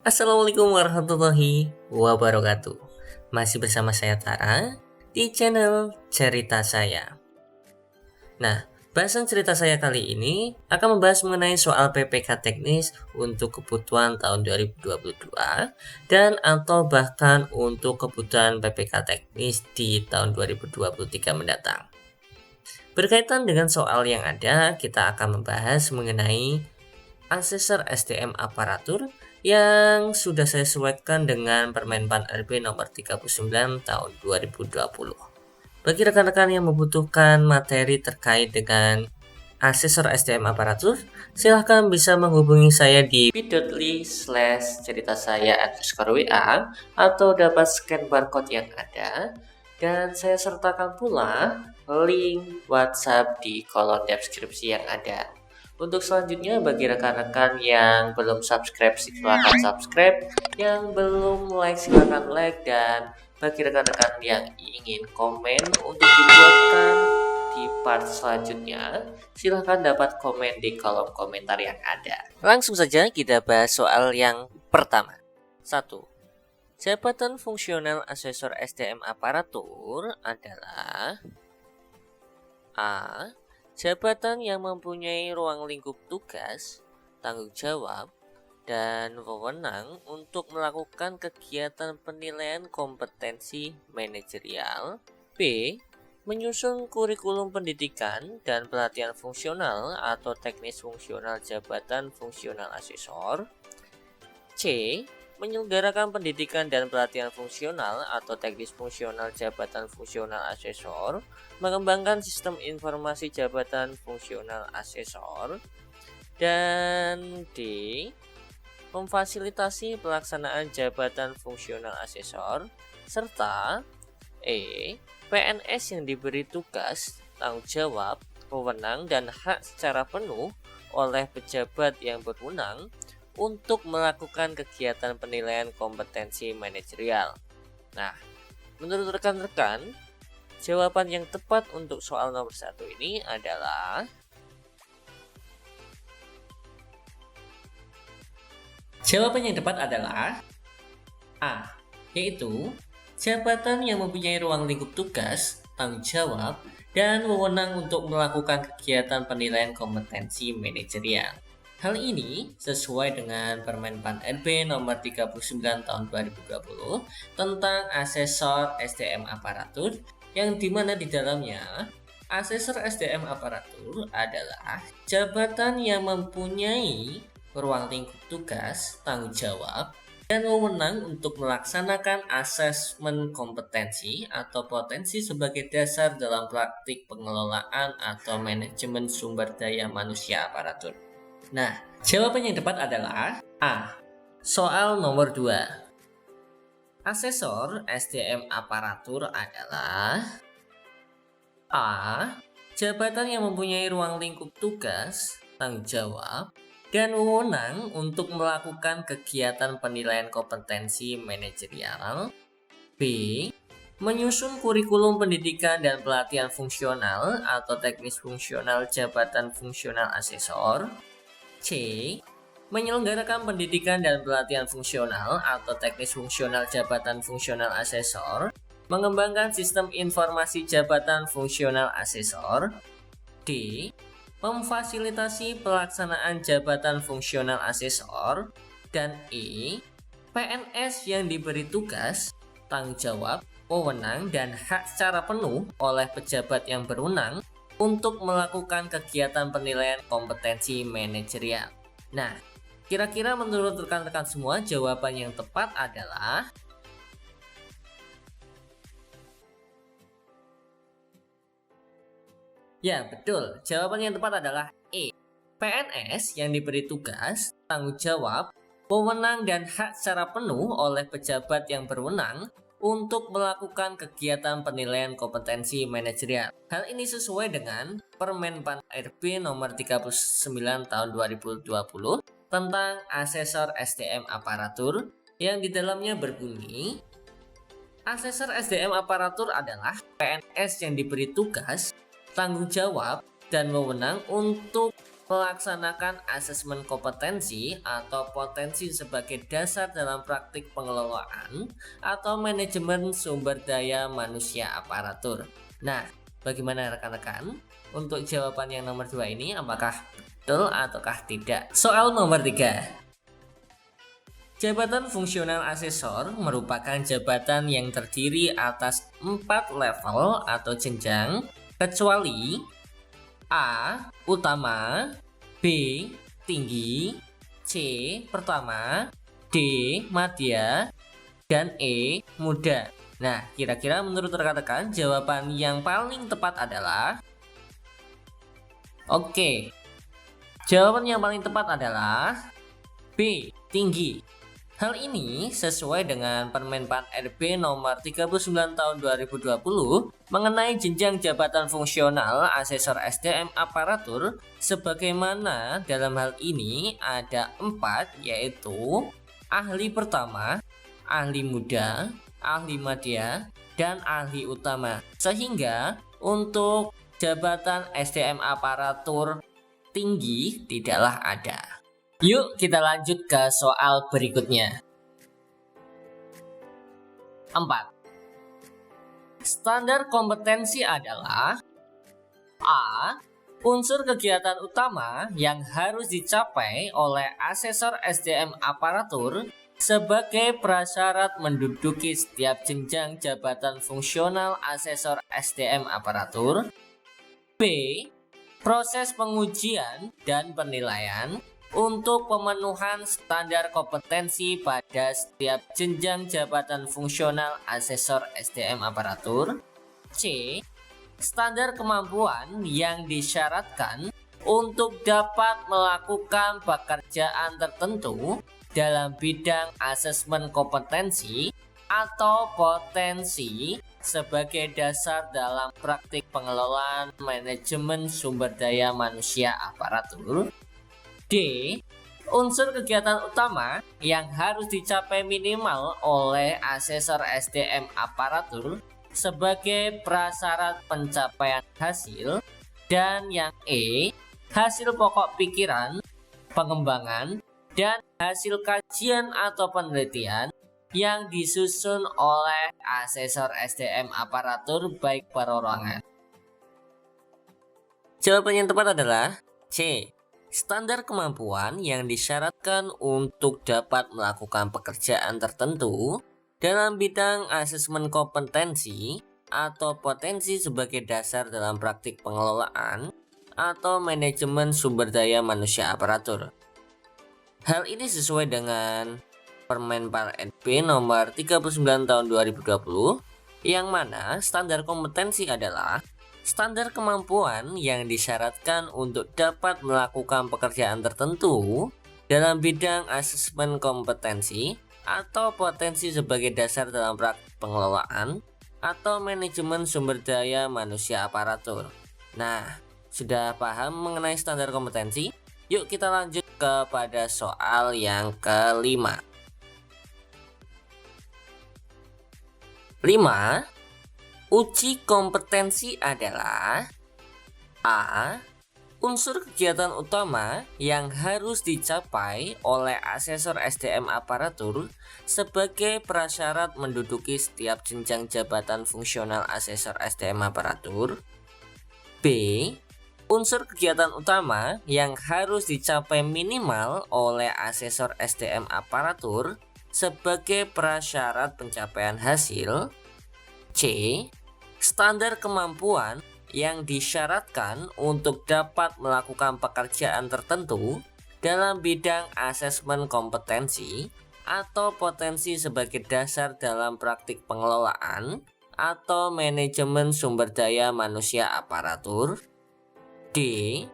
Assalamualaikum warahmatullahi wabarakatuh. Masih bersama saya Tara di channel Cerita Saya. Nah, bahasan cerita saya kali ini akan membahas mengenai soal PPK teknis untuk kebutuhan tahun 2022 dan atau bahkan untuk kebutuhan PPK teknis di tahun 2023 mendatang. Berkaitan dengan soal yang ada, kita akan membahas mengenai asesor SDM aparatur yang sudah saya sesuaikan dengan Permenpan RB nomor 39 tahun 2020. Bagi rekan-rekan yang membutuhkan materi terkait dengan asesor SDM aparatur, silahkan bisa menghubungi saya di bit.ly/cerita-saya_wa atau dapat scan barcode yang ada, dan saya sertakan pula link WhatsApp di kolom deskripsi yang ada. Untuk selanjutnya, bagi rekan-rekan yang belum subscribe, silakan subscribe. Yang belum like, silakan like. Dan bagi rekan-rekan yang ingin komen untuk dibuatkan di part selanjutnya, silahkan dapat komen di kolom komentar yang ada. Langsung saja kita bahas soal yang pertama. 1. Jabatan fungsional asesor SDM aparatur adalah A. Jabatan yang mempunyai ruang lingkup tugas, tanggung jawab, dan wewenang untuk melakukan kegiatan penilaian kompetensi manajerial. B. Menyusun kurikulum pendidikan dan pelatihan fungsional atau teknis fungsional jabatan fungsional asesor. C. Menyelenggarakan pendidikan dan pelatihan fungsional atau teknis fungsional jabatan fungsional asesor, mengembangkan sistem informasi jabatan fungsional asesor. Dan D. Memfasilitasi pelaksanaan jabatan fungsional asesor. Serta E. PNS yang diberi tugas, tanggung jawab, wewenang, dan hak secara penuh oleh pejabat yang berwenang untuk melakukan kegiatan penilaian kompetensi manajerial. Nah, menurut rekan-rekan, jawaban yang tepat untuk soal nomor 1 ini adalah jawaban yang tepat adalah A, yaitu jabatan yang mempunyai ruang lingkup tugas, tanggung jawab, dan wewenang untuk melakukan kegiatan penilaian kompetensi manajerial. Hal ini sesuai dengan Permenpan RB nomor 39 tahun 2020 tentang asesor SDM aparatur, yang dimana di dalamnya asesor SDM aparatur adalah jabatan yang mempunyai ruang lingkup tugas, tanggung jawab, dan wewenang untuk melaksanakan asesmen kompetensi atau potensi sebagai dasar dalam praktik pengelolaan atau manajemen sumber daya manusia aparatur. Nah, jawaban yang tepat adalah A. Soal nomor 2. Asesor SDM aparatur adalah A. Jabatan yang mempunyai ruang lingkup tugas, tanggung jawab, dan wewenang untuk melakukan kegiatan penilaian kompetensi manajerial. B. Menyusun kurikulum pendidikan dan pelatihan fungsional atau teknis fungsional jabatan fungsional asesor. C. Menyelenggarakan pendidikan dan pelatihan fungsional atau teknis fungsional jabatan fungsional asesor, mengembangkan sistem informasi jabatan fungsional asesor. D. Memfasilitasi pelaksanaan jabatan fungsional asesor. Dan E. PNS yang diberi tugas, tanggung jawab, wewenang, dan hak secara penuh oleh pejabat yang berwenang untuk melakukan kegiatan penilaian kompetensi manajerial. Nah, kira-kira menurut rekan-rekan semua, jawaban yang tepat adalah ya, betul. Jawaban yang tepat adalah E. PNS yang diberi tugas, tanggung jawab, wewenang, dan hak secara penuh oleh pejabat yang berwenang untuk melakukan kegiatan penilaian kompetensi manajerial. Hal ini sesuai dengan Permenpan RB nomor 39 tahun 2020 tentang asesor SDM aparatur, yang di dalamnya berbunyi, asesor SDM aparatur adalah PNS yang diberi tugas, tanggung jawab, dan wewenang untuk melaksanakan asesmen kompetensi atau potensi sebagai dasar dalam praktik pengelolaan atau manajemen sumber daya manusia aparatur. Nah, bagaimana rekan-rekan? Untuk jawaban yang nomor 2 ini apakah betul ataukah tidak? Soal nomor 3. Jabatan fungsional asesor merupakan jabatan yang terdiri atas 4 level atau jenjang kecuali A. Utama, B. Tinggi, C. Pertama, D. Madya, dan E. Muda. Nah, kira-kira menurut rekan-rekan jawaban yang paling tepat adalah Oke, jawaban yang paling tepat adalah B. Tinggi. Hal ini sesuai dengan Permen-Pan RB nomor 39 tahun 2020 mengenai jenjang jabatan fungsional asesor SDM aparatur, sebagaimana dalam hal ini ada 4, yaitu ahli pertama, ahli muda, ahli madya, dan ahli utama. Sehingga untuk jabatan SDM aparatur tinggi tidaklah ada. Yuk kita lanjut ke soal berikutnya. 4. Standar kompetensi adalah A. Unsur kegiatan utama yang harus dicapai oleh asesor SDM aparatur sebagai prasyarat menduduki setiap jenjang jabatan fungsional asesor SDM aparatur. B. Proses pengujian dan penilaian untuk pemenuhan standar kompetensi pada setiap jenjang jabatan fungsional asesor SDM aparatur. C. Standar kemampuan yang disyaratkan untuk dapat melakukan pekerjaan tertentu dalam bidang asesmen kompetensi atau potensi sebagai dasar dalam praktik pengelolaan manajemen sumber daya manusia aparatur. D. Unsur kegiatan utama yang harus dicapai minimal oleh asesor SDM aparatur sebagai prasyarat pencapaian hasil. Dan yang E. Hasil pokok pikiran, pengembangan, dan hasil kajian atau penelitian yang disusun oleh asesor SDM aparatur baik perorangan. Jawaban yang tepat adalah C. Standar kemampuan yang disyaratkan untuk dapat melakukan pekerjaan tertentu dalam bidang asesmen kompetensi atau potensi sebagai dasar dalam praktik pengelolaan atau manajemen sumber daya manusia aparatur. Hal ini sesuai dengan Permen-Pan RB nomor 39 tahun 2020 yang mana standar kompetensi adalah standar kemampuan yang disyaratkan untuk dapat melakukan pekerjaan tertentu dalam bidang asesmen kompetensi atau potensi sebagai dasar dalam praktik pengelolaan atau manajemen sumber daya manusia aparatur. Nah, sudah paham mengenai standar kompetensi? Yuk kita lanjut kepada soal yang kelima. 5. Uji kompetensi adalah A. Unsur kegiatan utama yang harus dicapai oleh asesor SDM aparatur sebagai prasyarat menduduki setiap jenjang jabatan fungsional asesor SDM aparatur. B. Unsur kegiatan utama yang harus dicapai minimal oleh asesor SDM aparatur sebagai prasyarat pencapaian hasil. C. Standar kemampuan yang disyaratkan untuk dapat melakukan pekerjaan tertentu dalam bidang asesmen kompetensi atau potensi sebagai dasar dalam praktik pengelolaan atau manajemen sumber daya manusia aparatur. D.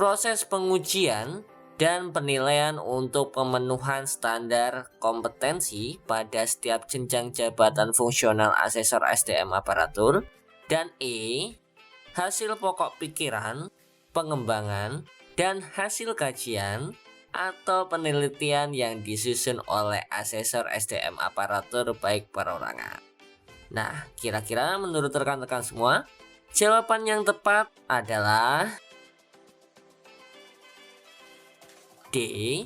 Proses pengujian dan penilaian untuk pemenuhan standar kompetensi pada setiap jenjang jabatan fungsional asesor SDM aparatur. Dan E. Hasil pokok pikiran, pengembangan, dan hasil kajian atau penelitian yang disusun oleh asesor SDM aparatur baik perorangan. Nah, kira-kira menurut rekan-rekan semua, jawaban yang tepat adalah D.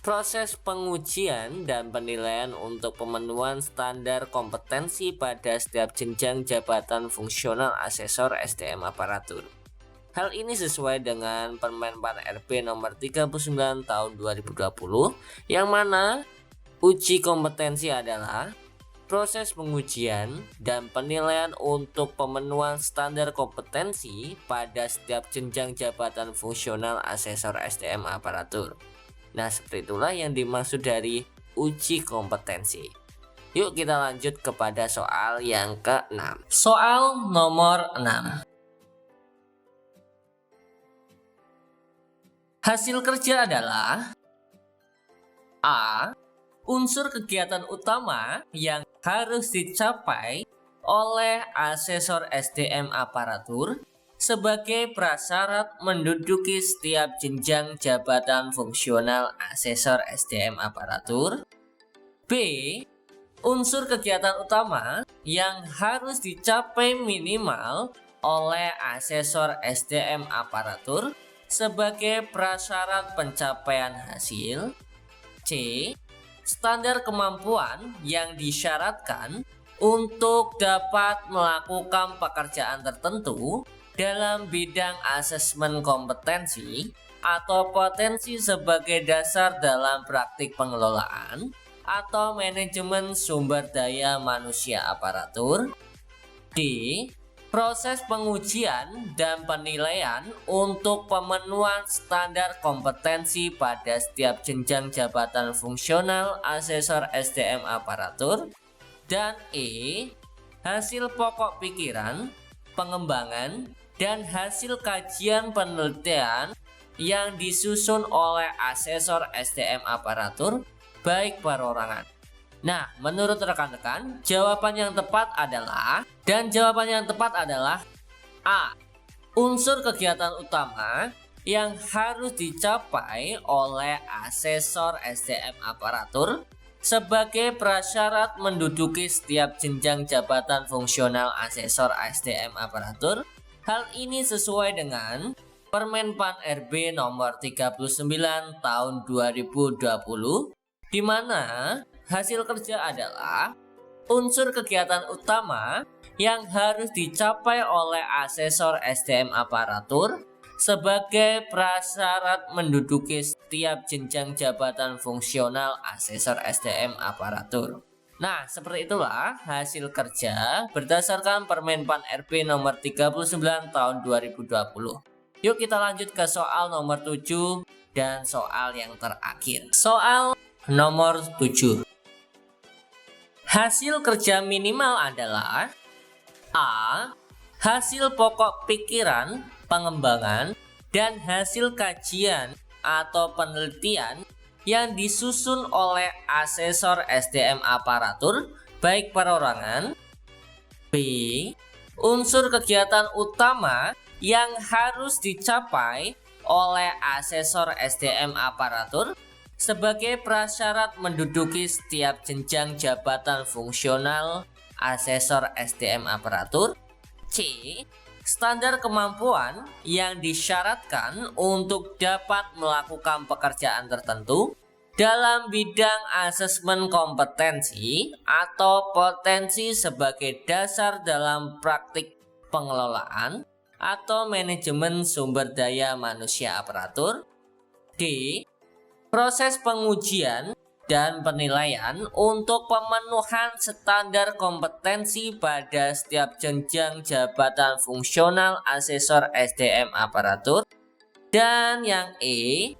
Proses pengujian dan penilaian untuk pemenuhan standar kompetensi pada setiap jenjang jabatan fungsional asesor SDM aparatur. Hal ini sesuai dengan Permen Pan RB nomor 39 tahun 2020, yang mana uji kompetensi adalah proses pengujian dan penilaian untuk pemenuhan standar kompetensi pada setiap jenjang jabatan fungsional asesor SDM aparatur. Nah, seperti itulah yang dimaksud dari uji kompetensi. Yuk kita lanjut kepada soal yang ke-6. Soal nomor 6. Hasil kerja adalah A. Unsur kegiatan utama yang harus dicapai oleh asesor SDM aparatur sebagai prasyarat menduduki setiap jenjang jabatan fungsional asesor SDM aparatur. B. Unsur kegiatan utama yang harus dicapai minimal oleh asesor SDM aparatur sebagai prasyarat pencapaian hasil. C. Standar kemampuan yang disyaratkan untuk dapat melakukan pekerjaan tertentu dalam bidang asesmen kompetensi atau potensi sebagai dasar dalam praktik pengelolaan atau manajemen sumber daya manusia aparatur. D. Proses pengujian dan penilaian untuk pemenuhan standar kompetensi pada setiap jenjang jabatan fungsional asesor SDM aparatur. Dan E. Hasil pokok pikiran, pengembangan, dan hasil kajian penelitian yang disusun oleh asesor SDM aparatur baik perorangan. Nah, menurut rekan-rekan, jawaban yang tepat adalah A. Unsur kegiatan utama yang harus dicapai oleh asesor SDM aparatur sebagai prasyarat menduduki setiap jenjang jabatan fungsional asesor SDM aparatur. Hal ini sesuai dengan Permen Pan RB nomor 39 tahun 2020, di mana hasil kerja adalah unsur kegiatan utama yang harus dicapai oleh asesor SDM aparatur sebagai prasyarat menduduki setiap jenjang jabatan fungsional asesor SDM aparatur. Nah, seperti itulah hasil kerja berdasarkan Permen Pan RB nomor 39 tahun 2020. Yuk kita lanjut ke soal nomor 7 dan soal yang terakhir. Soal nomor 7. Hasil kerja minimal adalah A. Hasil pokok pikiran, pengembangan, dan hasil kajian atau penelitian yang disusun oleh asesor SDM aparatur baik perorangan. B. Unsur kegiatan utama yang harus dicapai oleh asesor SDM aparatur sebagai prasyarat menduduki setiap jenjang jabatan fungsional asesor SDM aparatur. C. Standar kemampuan yang disyaratkan untuk dapat melakukan pekerjaan tertentu dalam bidang asesmen kompetensi atau potensi sebagai dasar dalam praktik pengelolaan atau manajemen sumber daya manusia aparatur. D. Proses pengujian dan penilaian untuk pemenuhan standar kompetensi pada setiap jenjang jabatan fungsional asesor SDM aparatur. Dan yang E.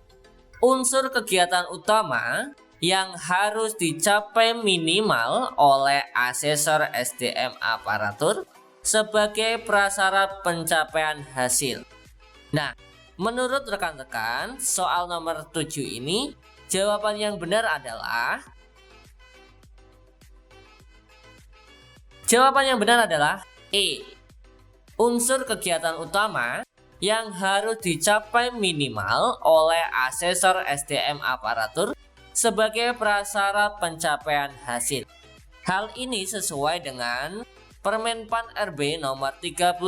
Unsur kegiatan utama yang harus dicapai minimal oleh asesor SDM aparatur sebagai prasyarat pencapaian hasil. Nah, menurut rekan-rekan, soal nomor 7 ini jawaban yang benar adalah E. Unsur kegiatan utama yang harus dicapai minimal oleh asesor SDM aparatur sebagai prasyarat pencapaian hasil. Hal ini sesuai dengan Permen Pan RB nomor 39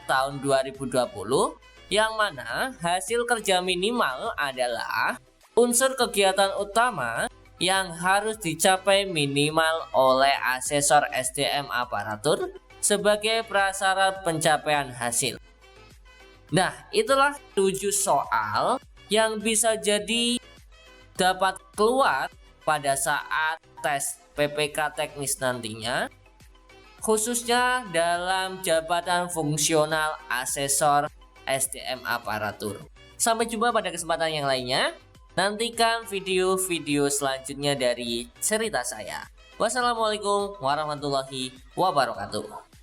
tahun 2020, yang mana hasil kerja minimal adalah Unsur kegiatan utama yang harus dicapai minimal oleh asesor SDM aparatur sebagai prasyarat pencapaian hasil. Nah, itulah 7 soal yang bisa jadi dapat keluar pada saat tes PPK teknis nantinya, khususnya dalam jabatan fungsional asesor SDM aparatur. Sampai jumpa pada kesempatan yang lainnya. Nantikan video-video selanjutnya dari cerita saya. Wassalamualaikum warahmatullahi wabarakatuh.